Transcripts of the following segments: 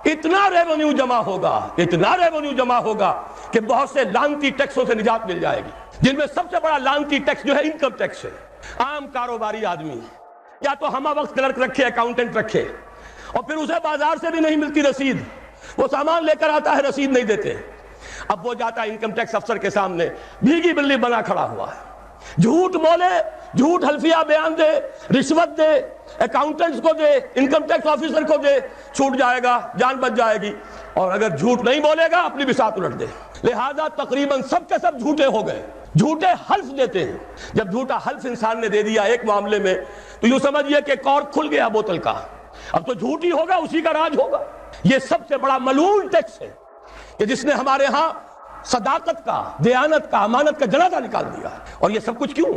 اتنا ریونیو جمع ہوگا کہ بہت سے لعنتی ٹیکسوں سے نجات مل جائے گی، جن میں سب سے بڑا لعنتی ٹیکس جو ہے انکم ٹیکس ہے۔ عام کاروباری آدمی یا تو ہمہ وقت کلرک رکھے، اکاؤنٹنٹ رکھے، اور پھر اسے بازار سے بھی نہیں ملتی رسید، وہ سامان لے کر آتا ہے، رسید نہیں دیتے، اب وہ جاتا ہے انکم ٹیکس افسر کے سامنے، بھیگی بلی بنا کھڑا ہوا ہے، جھوٹ بولے، جھوٹ حلفیہ بیان دے، رشوت دے، اکاؤنٹنٹس کو دے، انکم ٹیکس آفیسر کو دے، چھوٹ جائے گا، جان بچ جائے گی، اور اگر جھوٹ نہیں بولے گا اپنی بساط الٹ دے۔ لہذا تقریباً سب کے سب جھوٹے ہو گئے، جھوٹے حلف دیتے ہیں۔ جب جھوٹا حلف انسان نے دے دیا ایک معاملے میں تو یوں سمجھئے کہ کارک کھل گیا بوتل کا، اب تو جھوٹ ہی ہوگا، اسی کا راج ہوگا۔ یہ سب سے بڑا ملعون ٹیکس ہے کہ جس نے ہمارے ہاں صداقت کا، دیانت کا، امانت کا جنازہ نکال دیا۔ اور یہ سب کچھ کیوں؟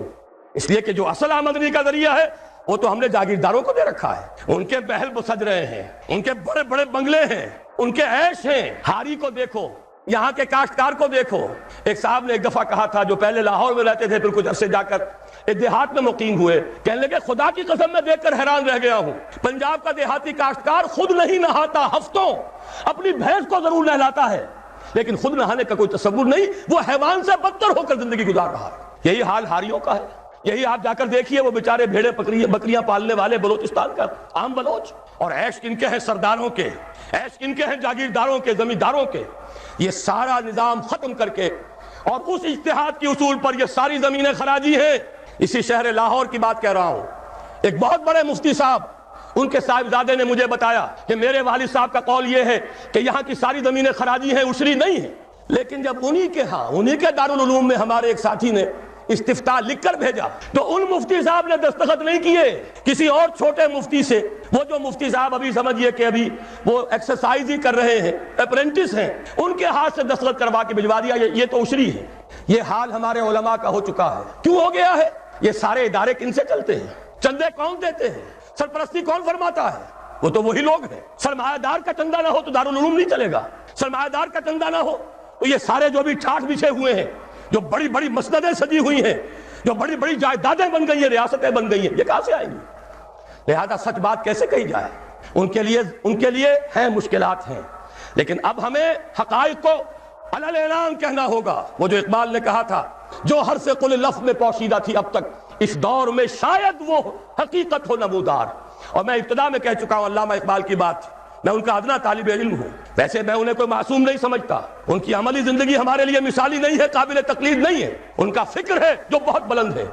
اس لیے کہ جو اصل آمدنی کا ذریعہ ہے وہ تو ہم نے جاگیرداروں کو دے رکھا ہے، ان کے محل سج رہے ہیں، ان کے بڑے بڑے بنگلے ہیں، ان کے عیش ہیں۔ ہاری کو دیکھو، یہاں کے کاشتکار کو دیکھو۔ ایک صاحب نے ایک دفعہ کہا تھا، جو پہلے لاہور میں رہتے تھے، پھر کچھ عرصے جا کر ایک دیہات میں مقیم ہوئے، کہنے لگے خدا کی قسم میں دیکھ کر حیران رہ گیا ہوں، پنجاب کا دیہاتی کاشتکار خود نہیں نہاتا، ہفتوں اپنی بھینس کو ضرور نہلاتا ہے، لیکن خود نہانے کا کوئی تصور نہیں، وہ حیوان سے بدتر ہو کر زندگی گزار رہا ہے۔ یہی حال ہاریوں کا ہے۔ یہی آپ جا کر دیکھیے، وہ بیچارے بھیڑے بکریاں پالنے والے بلوچستان کا عام بلوچ، اور عیش کن کے ہیں؟ سرداروں کے، عیش کن کے ہیں؟ جاگیرداروں کے، زمینداروں کے۔ یہ سارا نظام ختم کر کے، اور اس اجتہاد کی اصول پر یہ ساری زمینیں خراجی ہیں۔ اسی شہر لاہور کی بات کہہ رہا ہوں، ایک بہت بڑے مفتی صاحب، ان کے صاحبزادے نے مجھے بتایا کہ میرے والد صاحب کا قول یہ ہے کہ یہاں کی ساری زمینیں خراجی ہیں، عشری نہیں ہیں۔ لیکن جب انہی کے دارالعلوم میں ہمارے ایک ساتھی نے استفتاء لکھ کر بھیجا تو ان مفتی صاحب نے دستخط نہیں کیے، کسی اور چھوٹے مفتی سے، وہ جو مفتی صاحب ابھی سمجھئے کہ ابھی وہ ایکسرسائز ہی کر رہے ہیں، اپرینٹس ہیں، ان کے ہاتھ سے دستخط کروا کے بھجوا دیا، یہ تو عشری ہے۔ یہ حال ہمارے علماء کا ہو چکا ہے۔ کیوں ہو گیا ہے؟ یہ سارے ادارے کن سے چلتے ہیں؟ چندے کون دیتے ہیں؟ سرپرستی کون فرماتا ہے؟ وہ تو وہی لوگ ہیں۔ سرمایہ دار کا چندہ نہ ہو تو دارالعلوم نہیں چلے گا، سرمایہ دار کا چندہ نہ ہو تو یہ سارے جو بھی ٹھاٹھ بچھے ہوئے ہیں، جو بڑی بڑی مسندیں سجی ہوئی ہیں، جو بڑی بڑی جائیدادیں بن گئی ہیں، ریاستیں بن گئی ہیں، یہ کہاں سے آئیں گی؟ لہذا سچ بات کیسے کہی جائے؟ ان کے لیے ہیں، مشکلات ہیں، لیکن اب ہمیں حقائق کو علل اعلان کہنا ہوگا۔ وہ جو اقبال نے کہا تھا، جو ہر سے قل لفظ میں پوشیدہ تھی اب تک، اس دور میں شاید وہ حقیقت ہو نمودار۔ اور میں ابتدا میں کہہ چکا ہوں علامہ اقبال کی بات، میں ان کا ادنا طالب علم ہوں، ویسے میں انہیں کوئی معصوم نہیں سمجھتا، ان کی عملی زندگی ہمارے لیے مثالی نہیں ہے، قابل تقلید نہیں ہے، ان کا فکر ہے جو بہت بلند ہے۔